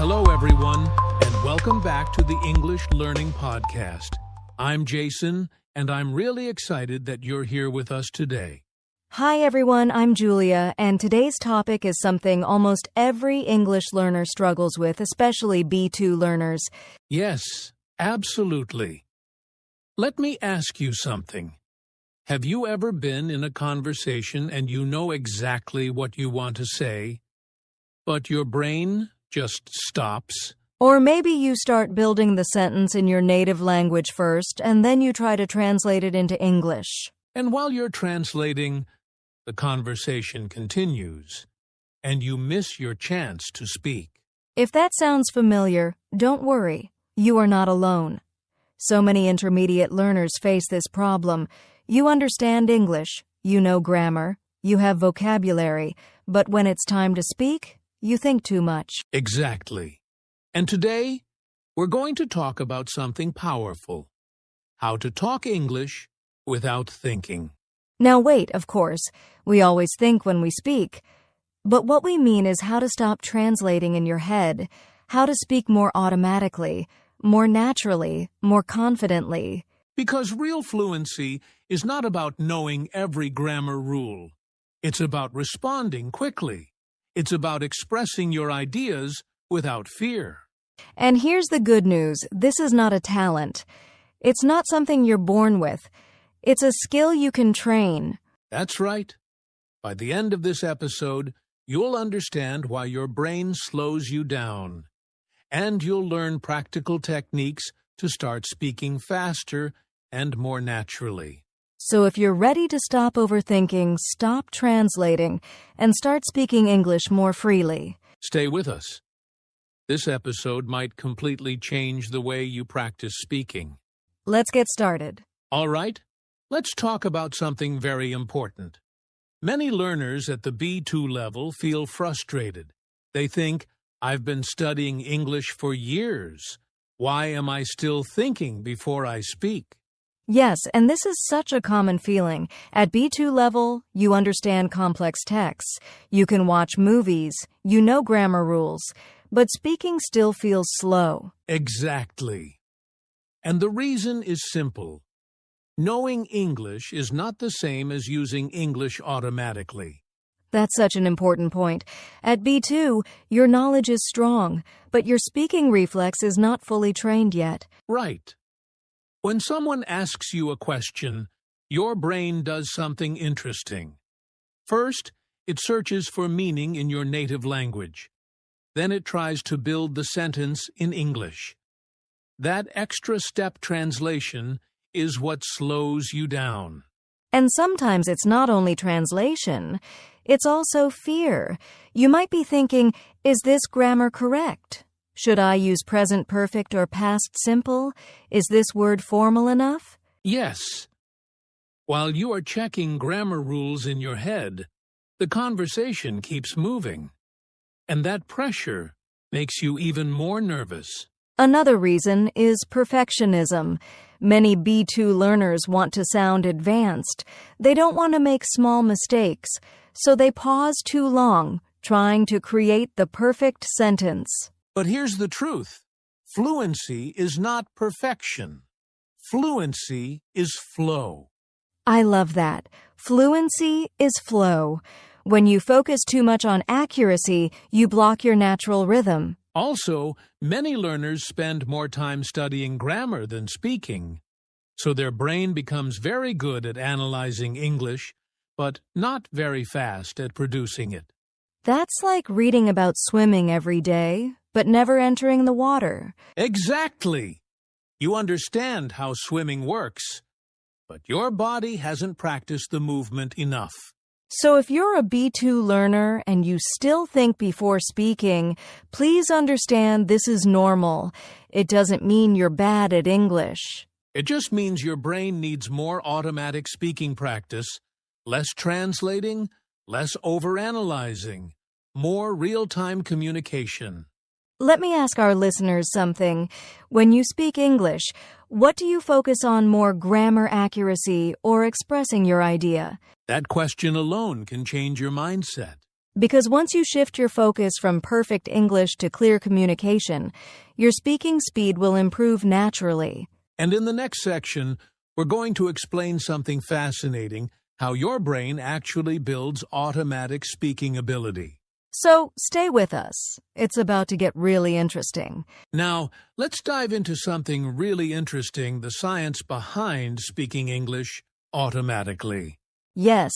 Hello, everyone, and welcome back to the English Learning Podcast. I'm Jason, and I'm really excited that you're here with us today. Hi, everyone. I'm Julia, and today's topic is something almost every English learner struggles with, especially B2 learners. Yes, absolutely. Let me ask you something. Have you ever been in a conversation and you know exactly what you want to say, but your brain just stops? Or maybe you start building the sentence in your native language first, and then you try to translate it into English. And while you're translating, the conversation continues, and you miss your chance to speak. If that sounds familiar, don't worry. You are not alone. So many intermediate learners face this problem. You understand English, you know grammar, you have vocabulary, but when it's time to speak, you think too much. Exactly. And today, we're going to talk about something powerful. How to talk English without thinking. Now wait, of course, we always think when we speak. But what we mean is how to stop translating in your head, how to speak more automatically, more naturally, more confidently. Because real fluency is not about knowing every grammar rule. It's about responding quickly. It's about expressing your ideas without fear. And here's the good news. This is not a talent. It's not something you're born with. It's a skill you can train. That's right. By the end of this episode, you'll understand why your brain slows you down. And you'll learn practical techniques to start speaking faster and more naturally. So if you're ready to stop overthinking, stop translating, and start speaking English more freely, stay with us. This episode might completely change the way you practice speaking. Let's get started. All right, let's talk about something very important. Many learners at the B2 level feel frustrated. They think, I've been studying English for years. Why am I still thinking before I speak? Yes, and this is such a common feeling. At B2 level, you understand complex texts. You can watch movies. You know grammar rules. But speaking still feels slow. Exactly. And the reason is simple. Knowing English is not the same as using English automatically. That's such an important point. At B2, your knowledge is strong, but your speaking reflex is not fully trained yet. Right. When someone asks you a question, your brain does something interesting. First, it searches for meaning in your native language. Then it tries to build the sentence in English. That extra step translation is what slows you down. And sometimes it's not only translation, it's also fear. You might be thinking, is this grammar correct? Should I use present perfect or past simple? Is this word formal enough? Yes. While you are checking grammar rules in your head, the conversation keeps moving. And that pressure makes you even more nervous. Another reason is perfectionism. Many B2 learners want to sound advanced. They don't want to make small mistakes, so they pause too long, trying to create the perfect sentence. But here's the truth. Fluency is not perfection. Fluency is flow. I love that. Fluency is flow. When you focus too much on accuracy, you block your natural rhythm. Also, many learners spend more time studying grammar than speaking, so their brain becomes very good at analyzing English, but not very fast at producing it. That's like reading about swimming every day, but never entering the water. Exactly! You understand how swimming works, but your body hasn't practiced the movement enough. So if you're a B2 learner and you still think before speaking, please understand this is normal. It doesn't mean you're bad at English. It just means your brain needs more automatic speaking practice, less translating, less overanalyzing, more real-time communication. Let me ask our listeners something. When you speak English, what do you focus on more, grammar accuracy or expressing your idea? That question alone can change your mindset. Because once you shift your focus from perfect English to clear communication, your speaking speed will improve naturally. And in the next section, we're going to explain something fascinating, how your brain actually builds automatic speaking ability. So stay with us. It's about to get really interesting. Now, let's dive into something really interesting, the science behind speaking English automatically. Yes,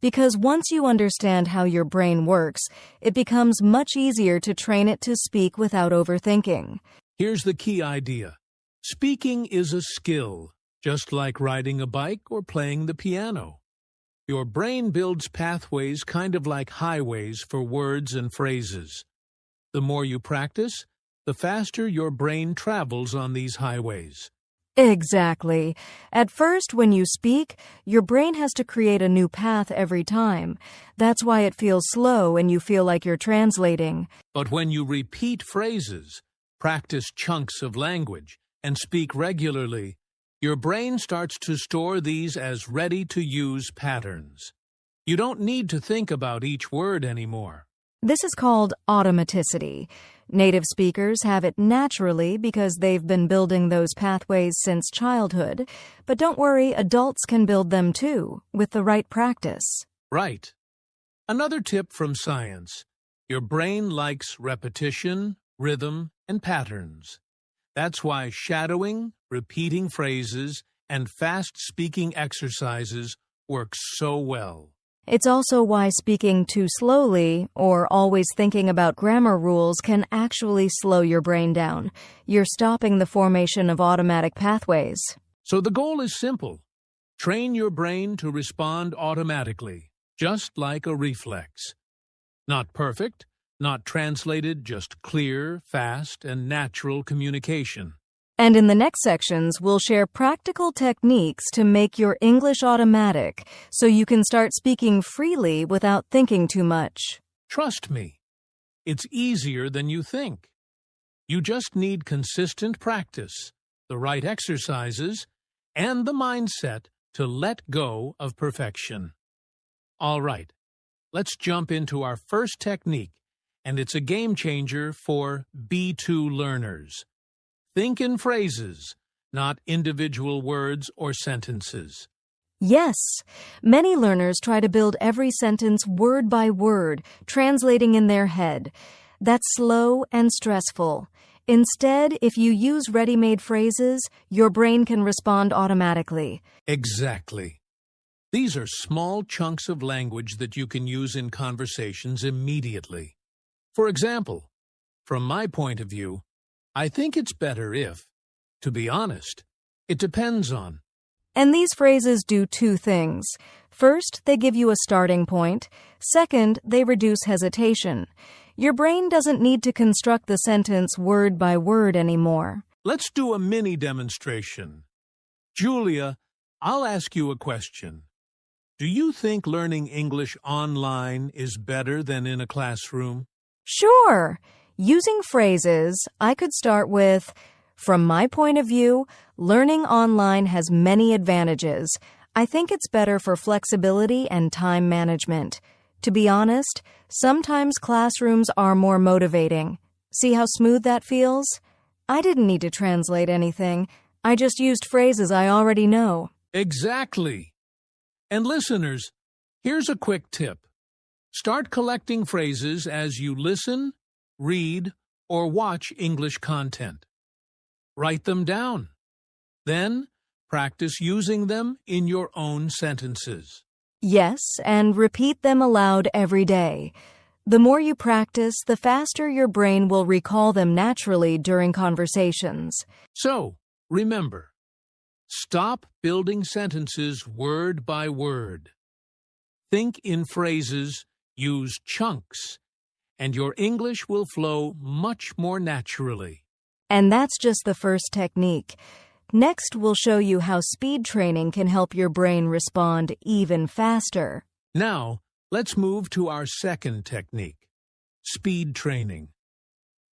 because once you understand how your brain works, it becomes much easier to train it to speak without overthinking. Here's the key idea. Speaking is a skill, just like riding a bike or playing the piano. Your brain builds pathways kind of like highways for words and phrases. The more you practice, the faster your brain travels on these highways. Exactly. At first, when you speak, your brain has to create a new path every time. That's why it feels slow and you feel like you're translating. But when you repeat phrases, practice chunks of language, and speak regularly, your brain starts to store these as ready-to-use patterns. You don't need to think about each word anymore. This is called automaticity. Native speakers have it naturally because they've been building those pathways since childhood. But don't worry, adults can build them too, with the right practice. Right. Another tip from science. Your brain likes repetition, rhythm, and patterns. That's why shadowing, repeating phrases, and fast speaking exercises work so well. It's also why speaking too slowly or always thinking about grammar rules can actually slow your brain down. You're stopping the formation of automatic pathways. So the goal is simple. Train your brain to respond automatically, just like a reflex. Not perfect, not translated, just clear, fast, and natural communication. And in the next sections, we'll share practical techniques to make your English automatic so you can start speaking freely without thinking too much. Trust me, it's easier than you think. You just need consistent practice, the right exercises, and the mindset to let go of perfection. All right, let's jump into our first technique, and it's a game changer for B2 learners. Think in phrases, not individual words or sentences. Yes, many learners try to build every sentence word by word, translating in their head. That's slow and stressful. Instead, if you use ready-made phrases, your brain can respond automatically. Exactly. These are small chunks of language that you can use in conversations immediately. For example, from my point of view, I think it's better if, to be honest, it depends on. And these phrases do two things. First, they give you a starting point. Second, they reduce hesitation. Your brain doesn't need to construct the sentence word by word anymore. Let's do a mini demonstration. Julia, I'll ask you a question. Do you think learning English online is better than in a classroom? Sure. Using phrases, I could start with, from my point of view, learning online has many advantages. I think it's better for flexibility and time management. To be honest, sometimes classrooms are more motivating. See how smooth that feels? I didn't need to translate anything. I just used phrases I already know. Exactly. And listeners, here's a quick tip. Start collecting phrases as you listen, read, or watch English content. Write them down. Then, practice using them in your own sentences. Yes, and repeat them aloud every day. The more you practice, the faster your brain will recall them naturally during conversations. So, remember, stop building sentences word by word. Think in phrases, use chunks, and your English will flow much more naturally. And that's just the first technique. Next, we'll show you how speed training can help your brain respond even faster. Now, let's move to our second technique, speed training.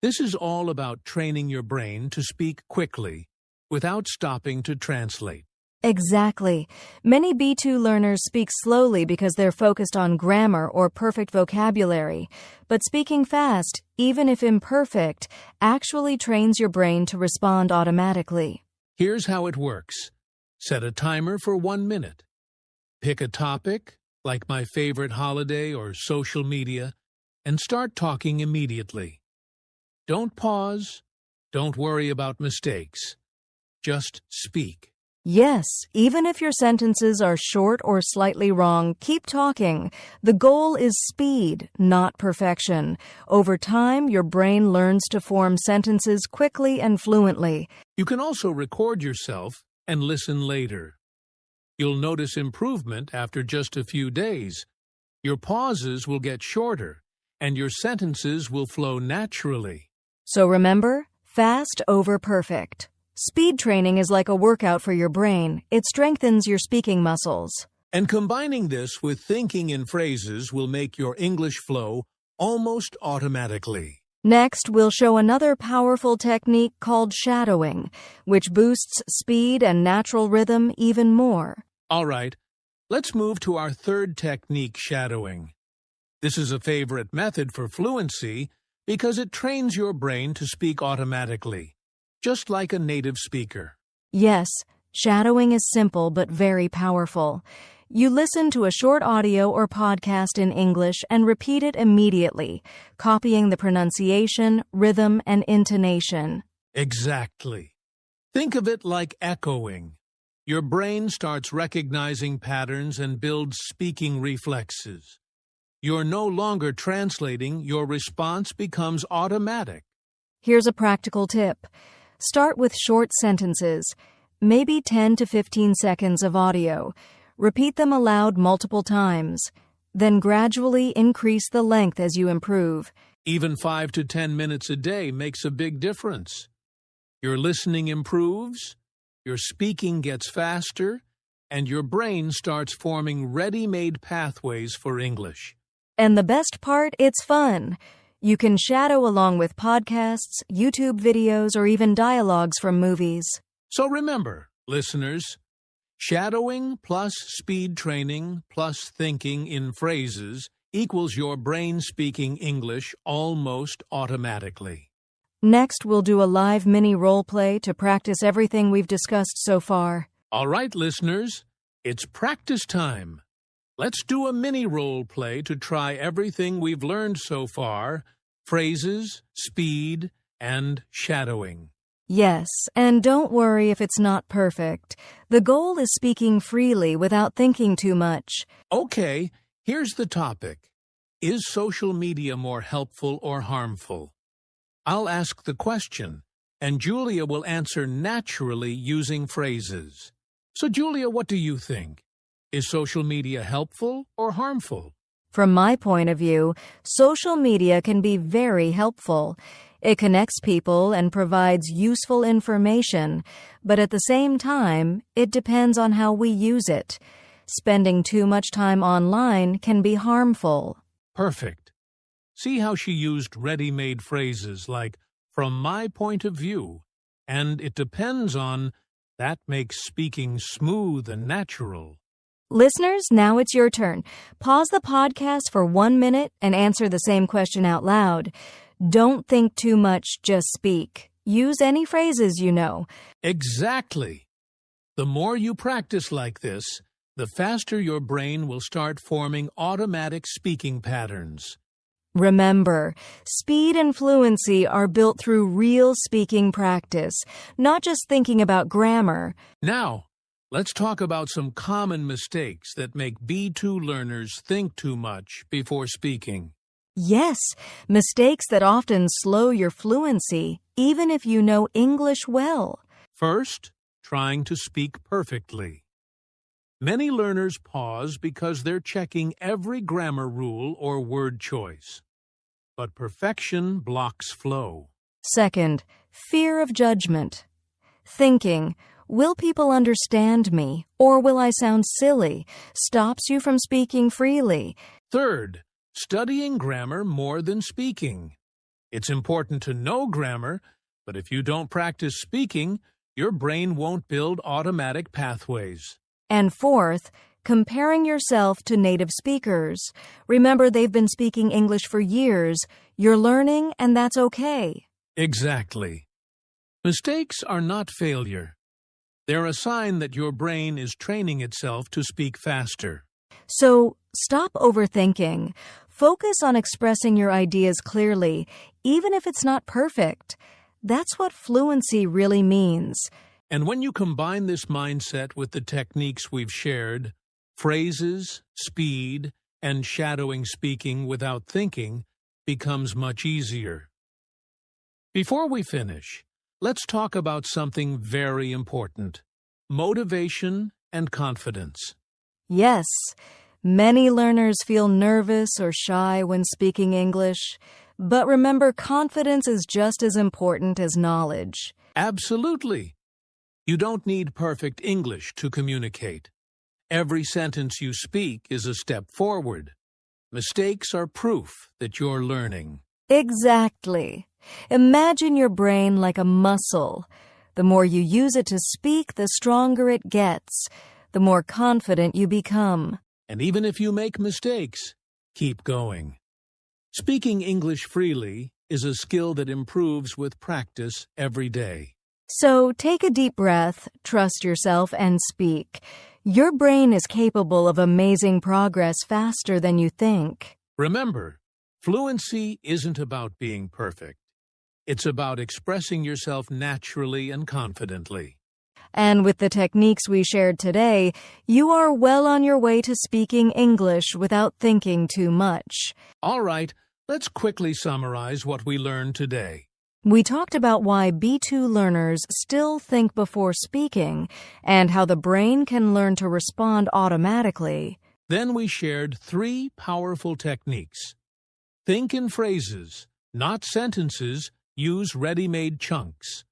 This is all about training your brain to speak quickly without stopping to translate. Exactly. Many B2 learners speak slowly because they're focused on grammar or perfect vocabulary. But speaking fast, even if imperfect, actually trains your brain to respond automatically. Here's how it works. Set a timer for 1 minute. Pick a topic, like my favorite holiday or social media, and start talking immediately. Don't pause. Don't worry about mistakes. Just speak. Yes, even if your sentences are short or slightly wrong, keep talking. The goal is speed, not perfection. Over time, your brain learns to form sentences quickly and fluently. You can also record yourself and listen later. You'll notice improvement after just a few days. Your pauses will get shorter, and your sentences will flow naturally. So remember, fast over perfect. Speed training is like a workout for your brain. It strengthens your speaking muscles. And combining this with thinking in phrases will make your English flow almost automatically. Next, we'll show another powerful technique called shadowing, which boosts speed and natural rhythm even more. All right, let's move to our third technique, shadowing. This is a favorite method for fluency because it trains your brain to speak automatically, just like a native speaker. Yes, shadowing is simple but very powerful. You listen to a short audio or podcast in English and repeat it immediately, copying the pronunciation, rhythm, and intonation. Exactly. Think of it like echoing. Your brain starts recognizing patterns and builds speaking reflexes. You're no longer translating, your response becomes automatic. Here's a practical tip. Start with short sentences, maybe 10 to 15 seconds of audio. Repeat them aloud multiple times. Then gradually increase the length as you improve. Even 5 to 10 minutes a day makes a big difference. Your listening improves, your speaking gets faster, and your brain starts forming ready-made pathways for English. And the best part, it's fun. You can shadow along with podcasts, YouTube videos, or even dialogues from movies. So remember, listeners, shadowing plus speed training plus thinking in phrases equals your brain speaking English almost automatically. Next, we'll do a live mini role play to practice everything we've discussed so far. All right, listeners, it's practice time. Let's do a mini role play to try everything we've learned so far: phrases, speed, and shadowing. Yes, and don't worry if it's not perfect. The goal is speaking freely without thinking too much. Okay, here's the topic. Is social media more helpful or harmful? I'll ask the question, and Julia will answer naturally using phrases. So, Julia, what do you think? Is social media helpful or harmful? From my point of view, social media can be very helpful. It connects people and provides useful information, but at the same time, it depends on how we use it. Spending too much time online can be harmful. Perfect. See how she used ready-made phrases like, from my point of view, and it depends on. That makes speaking smooth and natural. Listeners, now it's your turn. Pause the podcast for 1 minute and answer the same question out loud. Don't think too much, just speak. Use any phrases you know. Exactly. The more you practice like this, the faster your brain will start forming automatic speaking patterns. Remember, speed and fluency are built through real speaking practice, not just thinking about grammar. Now, let's talk about some common mistakes that make B2 learners think too much before speaking. Yes, mistakes that often slow your fluency, even if you know English well. First, trying to speak perfectly. Many learners pause because they're checking every grammar rule or word choice. But perfection blocks flow. Second, fear of judgment. Thinking, will people understand me, or will I sound silly, stops you from speaking freely. Third, studying grammar more than speaking. It's important to know grammar, but if you don't practice speaking, your brain won't build automatic pathways. And fourth, comparing yourself to native speakers. Remember, they've been speaking English for years. You're learning, and that's okay. Exactly. Mistakes are not failure. They're a sign that your brain is training itself to speak faster. So stop overthinking. Focus on expressing your ideas clearly, even if it's not perfect. That's what fluency really means. And when you combine this mindset with the techniques we've shared, phrases, speed, and shadowing speaking without thinking becomes much easier. Before we finish, let's talk about something very important: motivation and confidence. Yes, many learners feel nervous or shy when speaking English, but remember, confidence is just as important as knowledge. Absolutely. You don't need perfect English to communicate. Every sentence you speak is a step forward. Mistakes are proof that you're learning. Exactly. Imagine your brain like a muscle. The more you use it to speak, the stronger it gets, the more confident you become. And even if you make mistakes, keep going. Speaking English freely is a skill that improves with practice every day. So take a deep breath, trust yourself, and speak. Your brain is capable of amazing progress faster than you think. Remember, fluency isn't about being perfect. It's about expressing yourself naturally and confidently. And with the techniques we shared today, you are well on your way to speaking English without thinking too much. All right, let's quickly summarize what we learned today. We talked about why B2 learners still think before speaking and how the brain can learn to respond automatically. Then we shared 3 powerful techniques. Think in phrases, not sentences. Use ready-made chunks.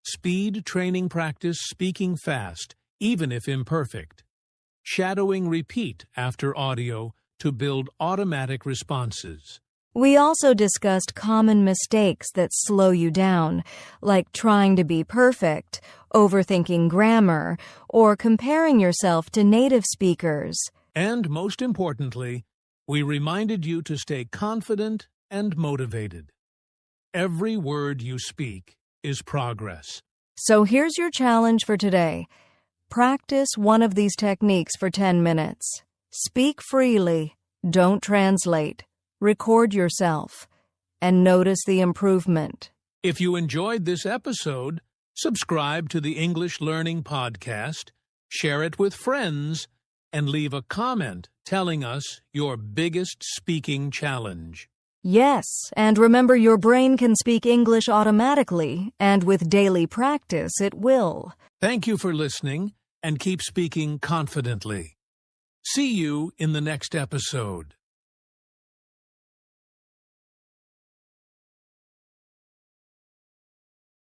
Speed training practice speaking fast, even if imperfect. Shadowing repeat after audio to build automatic responses. We also discussed common mistakes that slow you down, like trying to be perfect, overthinking grammar, or comparing yourself to native speakers. And most importantly, we reminded you to stay confident and motivated. Every word you speak is progress. So here's your challenge for today. Practice one of these techniques for 10 minutes. Speak freely. Don't translate. Record yourself. And notice the improvement. If you enjoyed this episode, subscribe to the English Learning Podcast, share it with friends, and leave a comment telling us your biggest speaking challenge. Yes, and remember, your brain can speak English automatically, and with daily practice it will. Thank you for listening, and keep speaking confidently. See you in the next episode.